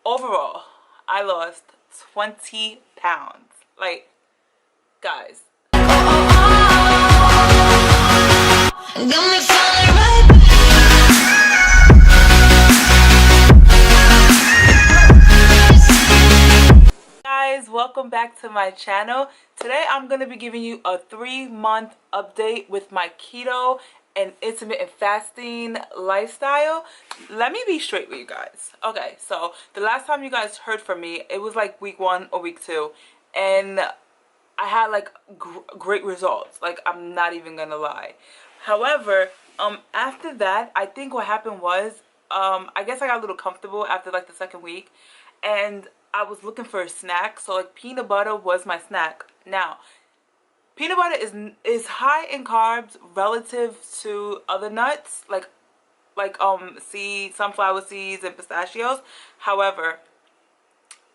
overall, I lost 20 pounds. Like, guys. Guys, welcome back to my channel. Today I'm going to be giving you a 3-month update with my keto and intermittent fasting lifestyle. Let me be straight with you guys. Okay, so the last time you guys heard from me, it was like week 1 or week 2, and I had like great results. Like, I'm not even gonna lie. However, after that, I think what happened was, I guess I got a little comfortable after like the second week, and I was looking for a snack. So like peanut butter was my snack. Now, peanut butter is high in carbs relative to other nuts, like seeds, sunflower seeds, and pistachios. However,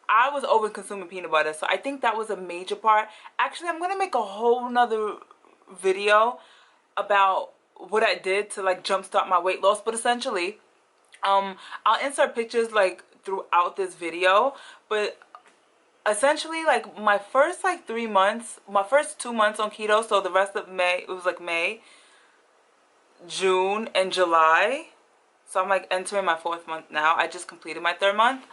I was over consuming peanut butter, so I think that was a major part. Actually, I'm gonna make a whole nother video about what I did to like jumpstart my weight loss. But essentially, I'll insert pictures like throughout this video. But essentially, like my first like 3 months, my first 2 months on keto, so the rest of May, it was like May, June, and July. So I'm like entering my 4th month now. I just completed my 3rd month.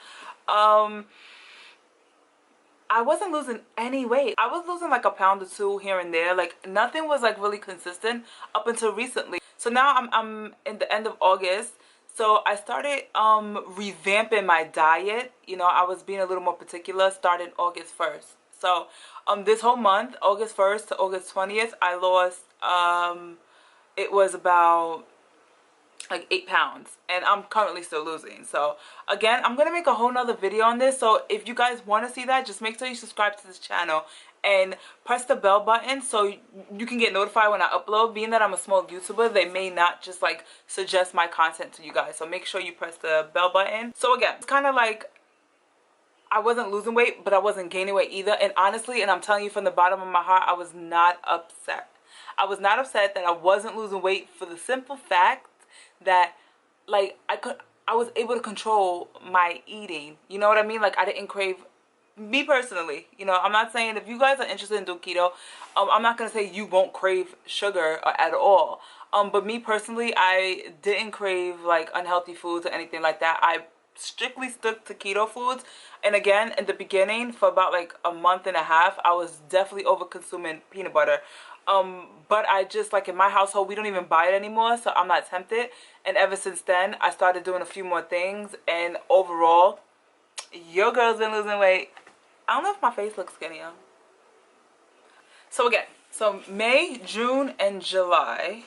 I wasn't losing any weight. I was losing like a pound or 2 here and there. Like, nothing was like really consistent up until recently. So now I'm in the end of August. So I started revamping my diet. You know, I was being a little more particular starting August 1st. So this whole month, August 1st to August 20th, I lost it was about like 8 pounds, and I'm currently still losing. So again, I'm gonna make a whole nother video on this. So if you guys want to see that, just make sure you subscribe to this channel and press the bell button so you can get notified when I upload. Being that I'm a small YouTuber, they may not just like suggest my content to you guys, so make sure you press the bell button. So again, it's kind of like I wasn't losing weight, but I wasn't gaining weight either. And honestly, and I'm telling you from the bottom of my heart, I was not upset. I was not upset that I wasn't losing weight, for the simple fact that like I was able to control my eating. You know what I mean? Like, I didn't crave, me personally, you know, I'm not saying if you guys are interested in doing keto, I'm not gonna say you won't crave sugar at all, but me personally, I didn't crave like unhealthy foods or anything like that. I strictly stuck to keto foods. And again, in the beginning, for about like a month and a half, I was definitely over consuming peanut butter. But I just, like, in my household, we don't even buy it anymore, so I'm not tempted. And ever since then, I started doing a few more things, and overall, your girl's been losing weight. I don't know if my face looks skinnier. So again, so May, June, and July,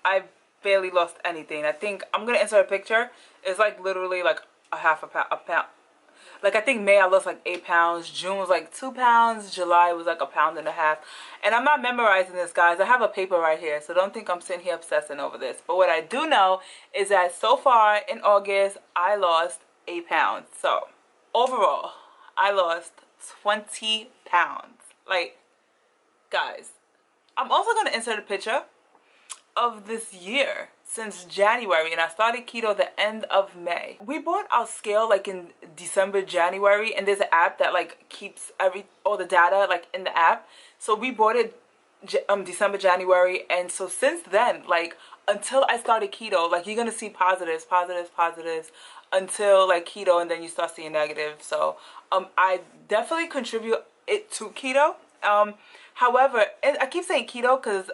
I barely lost anything. I think I'm gonna insert a picture. It's like literally like a pound. Like, I think May I lost like 8 pounds, June was like 2 pounds, July was like a pound and a half. And I'm not memorizing this, guys. I have a paper right here, so don't think I'm sitting here obsessing over this. But what I do know is that so far in August, I lost 8 pounds. So overall, I lost 20 pounds. Like, guys, I'm also going to insert a picture of this year since January, and I started keto the end of May. We bought our scale like in December, January, and there's an app that like keeps all the data like in the app. So we bought it December, January, and so since then, like, until I started keto, like, you're gonna see positives until like keto, and then you start seeing negative. So I definitely contribute it to keto. However, and I keep saying keto because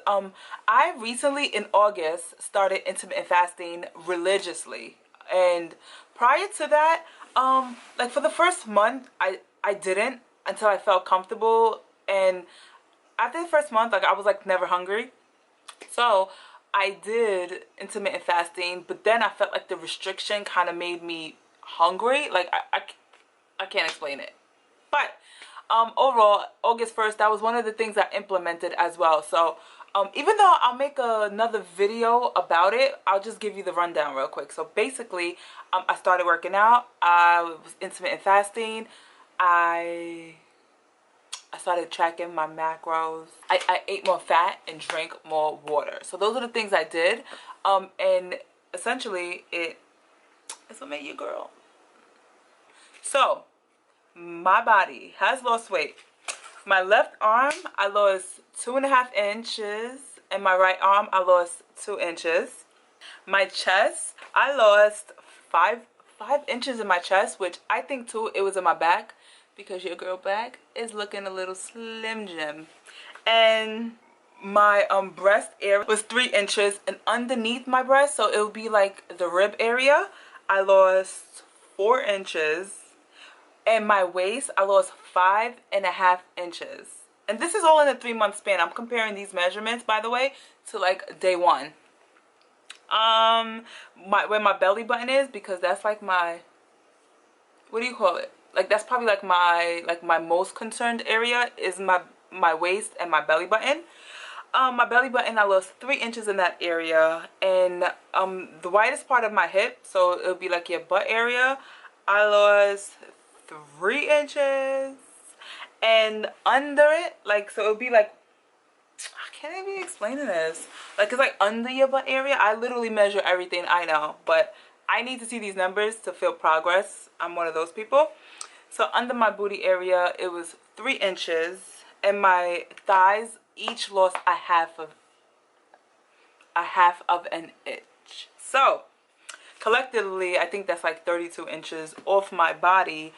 I recently in August started intermittent fasting religiously, and prior to that, like for the first month, I didn't until I felt comfortable, and after the first month, like, I was like never hungry, so I did intermittent fasting. But then I felt like the restriction kind of made me hungry. Like, I can't explain it, but overall, August 1st, that was one of the things I implemented as well. So even though I'll make another video about it, I'll just give you the rundown real quick. So basically, I started working out. I was intermittent fasting. I started tracking my macros. I ate more fat and drank more water. So those are the things I did. And essentially, it's what made you girl. So my body has lost weight. My left arm, I lost 2.5 inches, and my right arm, I lost 2 inches. My chest, I lost 5 inches in my chest, which I think too it was in my back, because your girl back is looking a little slim jim. And my breast area was 3 inches, and underneath my breast, so it would be like the rib area, I lost 4 inches. And my waist, I lost 5.5 inches. And this is all in a 3-month span. I'm comparing these measurements, by the way, to like day 1. Where my belly button is, because that's like my, what do you call it? Like that's probably like my most concerned area is my waist and my belly button. My belly button, I lost 3 inches in that area. And the widest part of my hip, so it would be like your butt area, I lost 3 inches. And under it, like, so it would be like, I can't even explain this. Like, it's like under your butt area. I literally measure everything, I know, but I need to see these numbers to feel progress. I'm one of those people. So under my booty area, it was 3 inches, and my thighs each lost a half of an inch. So collectively, I think that's like 32 inches off my body.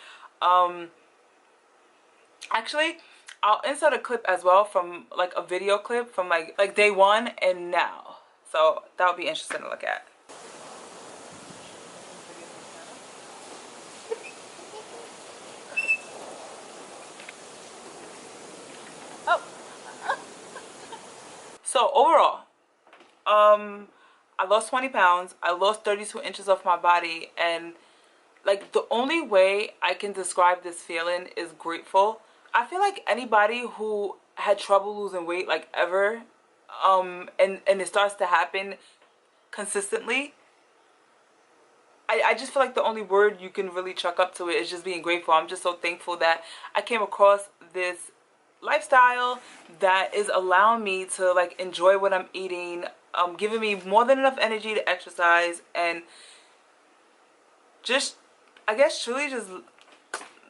Actually, I'll insert a clip as well from like a video clip from like day 1 and now. So that would be interesting to look at. Oh. So overall, I lost 20 pounds. I lost 32 inches off my body, and like the only way I can describe this feeling is grateful. I feel like anybody who had trouble losing weight like ever, and it starts to happen consistently, I just feel like the only word you can really chuck up to it is just being grateful. I'm just so thankful that I came across this lifestyle that is allowing me to like enjoy what I'm eating, giving me more than enough energy to exercise, and just, I guess, truly just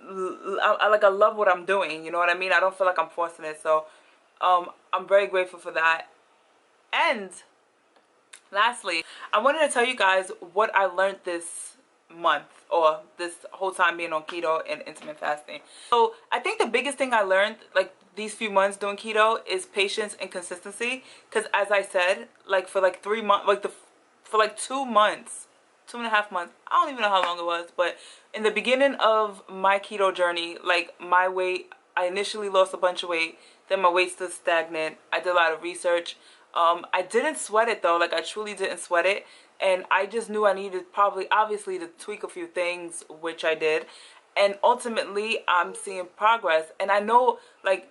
I love what I'm doing, you know what I mean? I don't feel like I'm forcing it. So I'm very grateful for that. And lastly, I wanted to tell you guys what I learned this month, or this whole time being on keto and intermittent fasting. So I think the biggest thing I learned like these few months doing keto is patience and consistency. Because as I said, like for like 3 months, like for like 2 months, 2.5 months, I don't even know how long it was, but in the beginning of my keto journey, like my weight, I initially lost a bunch of weight, then my weight stood stagnant. I did a lot of research. I didn't sweat it though, like I truly didn't sweat it, and I just knew I needed obviously to tweak a few things, which I did, and ultimately I'm seeing progress. And I know like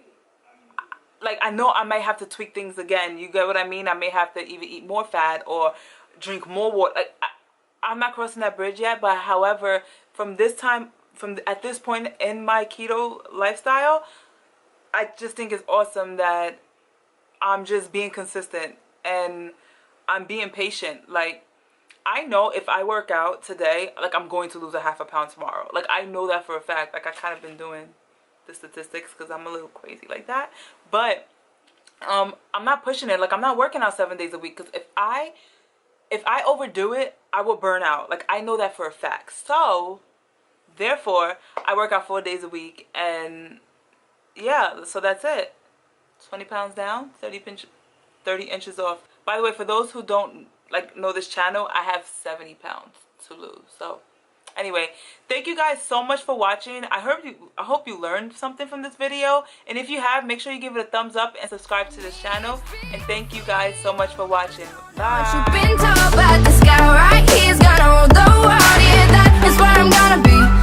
I know I might have to tweak things again, you get what I mean? I may have to even eat more fat or drink more water. Like, I'm not crossing that bridge yet, but however, from at this point in my keto lifestyle, I just think it's awesome that I'm just being consistent and I'm being patient. Like, I know if I work out today, like I'm going to lose a half a pound tomorrow. Like, I know that for a fact. Like, I kind of been doing the statistics because I'm a little crazy like that. But I'm not pushing it. Like, I'm not working out 7 days a week, because if I overdo it, I will burn out. Like, I know that for a fact. So therefore, I work out 4 days a week, and yeah, so that's it. 20 pounds down, 30 inches off. By the way, for those who don't like know this channel, I have 70 pounds to lose. So anyway, thank you guys so much for watching. I hope you learned something from this video, and if you have, make sure you give it a thumbs up and subscribe to this channel. And thank you guys so much for watching. Bye. You've been told, but the sky right here's gonna rule the world. Yeah, that is where I'm gonna be.